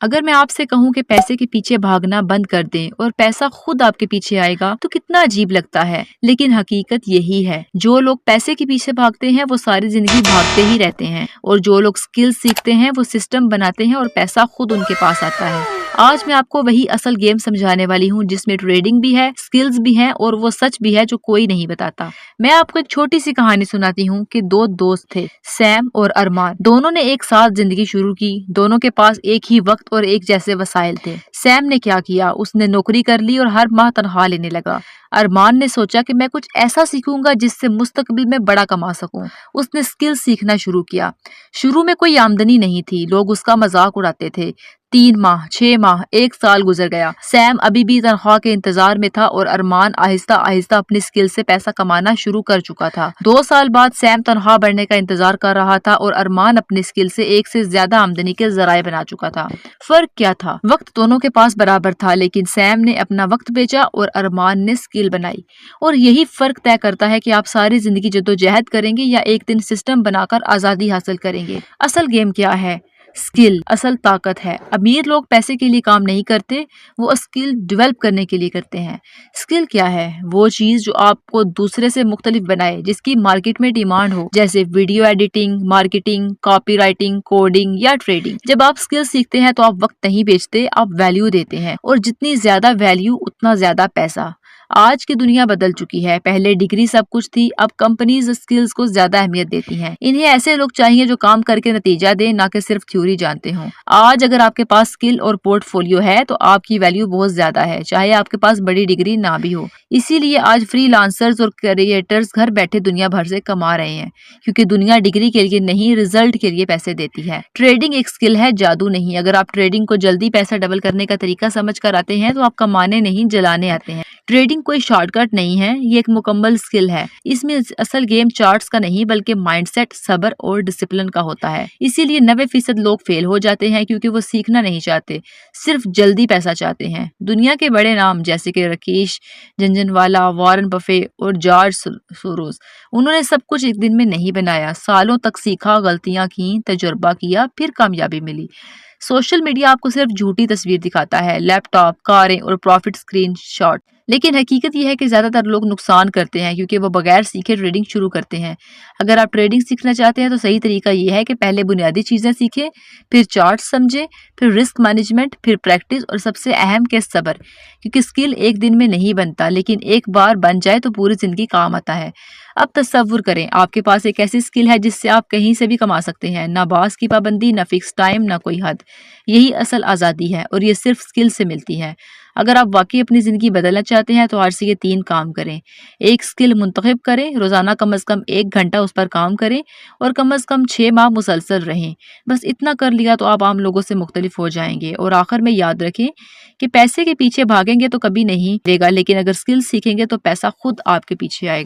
اگر میں آپ سے کہوں کہ پیسے کے پیچھے بھاگنا بند کر دیں اور پیسہ خود آپ کے پیچھے آئے گا تو کتنا عجیب لگتا ہے، لیکن حقیقت یہی ہے۔ جو لوگ پیسے کے پیچھے بھاگتے ہیں وہ ساری زندگی بھاگتے ہی رہتے ہیں، اور جو لوگ سکل سیکھتے ہیں وہ سسٹم بناتے ہیں اور پیسہ خود ان کے پاس آتا ہے۔ آج میں آپ کو وہی اصل گیم سمجھانے والی ہوں جس میں ٹریڈنگ بھی ہے، سکلز بھی ہیں اور وہ سچ بھی ہے جو کوئی نہیں بتاتا۔ میں آپ کو ایک چھوٹی سی کہانی سناتی ہوں کہ دو دوست تھے، سیم اور ارمان۔ دونوں نے ایک ساتھ زندگی شروع کی، دونوں کے پاس ایک ہی وقت اور ایک جیسے وسائل تھے۔ سیم نے کیا کیا، اس نے نوکری کر لی اور ہر ماہ تنخواہ لینے لگا۔ ارمان نے سوچا کہ میں کچھ ایسا سیکھوں گا جس سے مستقبل میں بڑا کما سکوں۔ اس نے سکل سیکھنا شروع کیا۔ شروع میں کوئی آمدنی نہیں تھی، لوگ اس کا مذاق اڑاتے تھے۔ 3 ماہ، 6 ماہ، 1 سال گزر گیا۔ سیم ابھی بھی تنخواہ کے انتظار میں تھا اور ارمان آہستہ آہستہ اپنی سکل سے پیسہ کمانا شروع کر چکا تھا۔ 2 سال بعد سیم تنخواہ بڑھنے کا انتظار کر رہا تھا اور ارمان اپنی سکل سے ایک سے زیادہ آمدنی کے ذرائع بنا چکا تھا۔ فرق کیا تھا؟ وقت دونوں کے پاس برابر تھا، لیکن سیم نے اپنا وقت بیچا اور ارمان نے سکل بنائی۔ اور یہی فرق طے کرتا ہے کہ آپ ساری زندگی جدوجہد کریں گے یا ایک دن سسٹم بنا کر آزادی حاصل کریں گے۔ اصل گیم کیا ہے؟ سکل اصل طاقت ہے۔ امیر لوگ پیسے کے لیے کام نہیں کرتے، وہ اسکل ڈیولپ کرنے کے لیے کرتے ہیں۔ سکل کیا ہے؟ وہ چیز جو آپ کو دوسرے سے مختلف بنائے، جس کی مارکیٹ میں ڈیمانڈ ہو، جیسے video editing, marketing, copy writing, coding یا ٹریڈنگ۔ جب آپ سکل سیکھتے ہیں تو آپ وقت نہیں بیچتے، آپ ویلیو دیتے ہیں، اور جتنی زیادہ ویلیو اتنا زیادہ پیسہ۔ آج کی دنیا بدل چکی ہے، پہلے ڈگری سب کچھ تھی، اب کمپنیز سکلز کو زیادہ اہمیت دیتی ہیں۔ انہیں ایسے لوگ چاہیے جو کام کر کے نتیجہ دیں، نہ کہ صرف تھیوری جانتے ہوں۔ آج اگر آپ کے پاس سکل اور پورٹ فولیو ہے تو آپ کی ویلیو بہت زیادہ ہے، چاہے آپ کے پاس بڑی ڈگری نہ بھی ہو۔ اسی لیے آج فری لانسرز اور کریٹرز گھر بیٹھے دنیا بھر سے کما رہے ہیں، کیونکہ دنیا ڈگری کے لیے نہیں، رزلٹ کے لیے پیسے دیتی ہے۔ ٹریڈنگ ایک سکل ہے، جادو نہیں۔ اگر آپ ٹریڈنگ کو جلدی پیسہ ڈبل کرنے کا طریقہ سمجھ کر آتے ہیں تو آپ کمانے نہیں، جلانے آتے ہیں۔ ٹریڈنگ کوئی شارٹ کٹ نہیں ہے، یہ ایک مکمل سکل ہے۔ اس میں اصل گیم چارٹس کا نہیں بلکہ مائنڈ سیٹ، صبر اور ڈسپلن کا ہوتا ہے۔ اسی لیے 90% لوگ فیل ہو جاتے ہیں کیونکہ وہ سیکھنا نہیں چاہتے، صرف جلدی پیسہ چاہتے ہیں۔ دنیا کے بڑے نام جیسے کہ راکیش جھنجھنوالا، وارن بفے اور جارج سوروس، انہوں نے سب کچھ ایک دن میں نہیں بنایا، سالوں تک سیکھا، غلطیاں کی، تجربہ کیا، پھر کامیابی ملی۔ سوشل میڈیا آپ کو صرف جھوٹی تصویر دکھاتا ہے، لیپ ٹاپ، کاریں اور پروفٹ اسکرین شاٹ، لیکن حقیقت یہ ہے کہ زیادہ تر لوگ نقصان کرتے ہیں کیونکہ وہ بغیر سیکھے ٹریڈنگ شروع کرتے ہیں۔ اگر آپ ٹریڈنگ سیکھنا چاہتے ہیں تو صحیح طریقہ یہ ہے کہ پہلے بنیادی چیزیں سیکھیں، پھر چارٹ سمجھیں، پھر رسک مینجمنٹ، پھر پریکٹس، اور سب سے اہم کہ صبر، کیونکہ سکل ایک دن میں نہیں بنتا، لیکن ایک بار بن جائے تو پوری زندگی کام آتا ہے۔ اب تصور کریں آپ کے پاس ایک ایسی سکل ہے جس سے آپ کہیں سے بھی کما سکتے ہیں، نہ باس کی پابندی، نہ فکس ٹائم، نہ کوئی حد۔ یہی اصل آزادی ہے اور یہ صرف سکل سے ملتی ہے۔ اگر آپ واقعی اپنی زندگی بدلنا چاہتے ہیں تو آج سے یہ 3 کام کریں۔ ایک سکل منتخب کریں، روزانہ کم از کم 1 گھنٹہ اس پر کام کریں اور کم از کم 6 ماہ مسلسل رہیں۔ بس اتنا کر لیا تو آپ عام لوگوں سے مختلف ہو جائیں گے۔ اور آخر میں یاد رکھیں کہ پیسے کے پیچھے بھاگیں گے تو کبھی نہیں ملے گا، لیکن اگر سکل سیکھیں گے تو پیسہ خود آپ کے پیچھے آئے گا۔